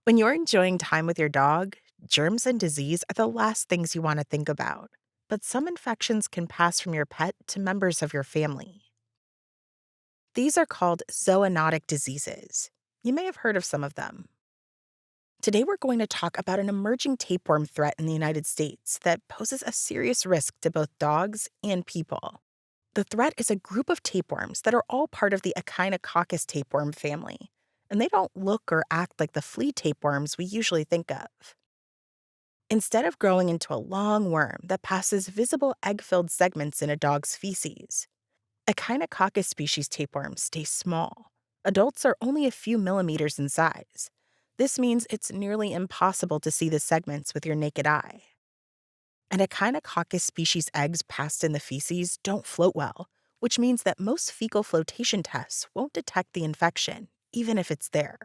When you're enjoying time with your dog, germs and disease are the last things you want to think about. But some infections can pass from your pet to members of your family. These are called zoonotic diseases. You may have heard of some of them. Today, we're going to talk about an emerging tapeworm threat in the United States that poses a serious risk to both dogs and people. The threat is a group of tapeworms that are all part of the Echinococcus tapeworm family, and they don't look or act like the flea tapeworms we usually think of. Instead of growing into a long worm that passes visible egg-filled segments in a dog's feces, Echinococcus species tapeworms stay small. Adults are only a few millimeters in size. This means it's nearly impossible to see the segments with your naked eye. And Echinococcus species eggs passed in the feces don't float well, which means that most fecal flotation tests won't detect the infection, even if it's there.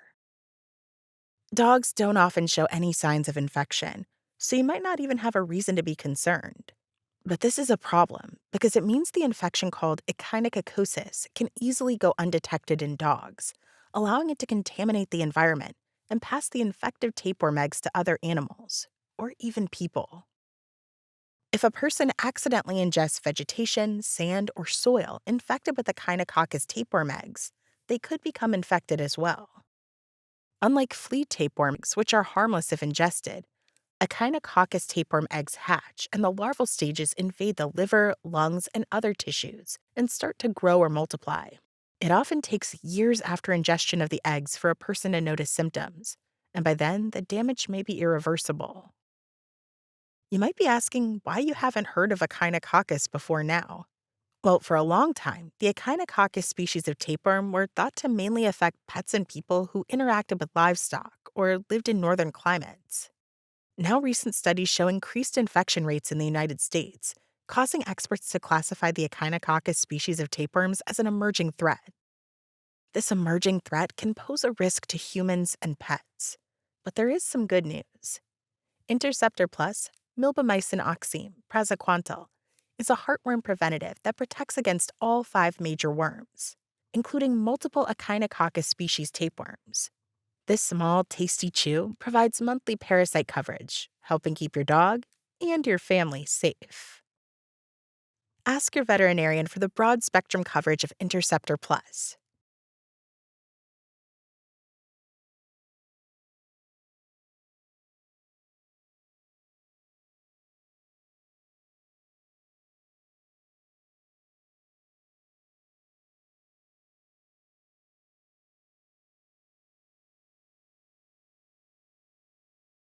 Dogs don't often show any signs of infection, so you might not even have a reason to be concerned. But this is a problem because it means the infection called echinococcosis can easily go undetected in dogs, allowing it to contaminate the environment and pass the infective tapeworm eggs to other animals, or even people. If a person accidentally ingests vegetation, sand, or soil infected with Echinococcus tapeworm eggs, they could become infected as well. Unlike flea tapeworms, which are harmless if ingested, Echinococcus tapeworm eggs hatch and the larval stages invade the liver, lungs, and other tissues and start to grow or multiply. It often takes years after ingestion of the eggs for a person to notice symptoms, and by then, the damage may be irreversible. You might be asking why you haven't heard of Echinococcus before now. Well, for a long time, the Echinococcus species of tapeworm were thought to mainly affect pets and people who interacted with livestock or lived in northern climates. Now, recent studies show increased infection rates in the United States, causing experts to classify the Echinococcus species of tapeworms as an emerging threat. This emerging threat can pose a risk to humans and pets. But there is some good news. Interceptor Plus, milbemycin oxime, praziquantel, is a heartworm preventative that protects against all 5 major worms, including multiple Echinococcus species tapeworms. This small, tasty chew provides monthly parasite coverage, helping keep your dog and your family safe. Ask your veterinarian for the broad spectrum coverage of Interceptor Plus.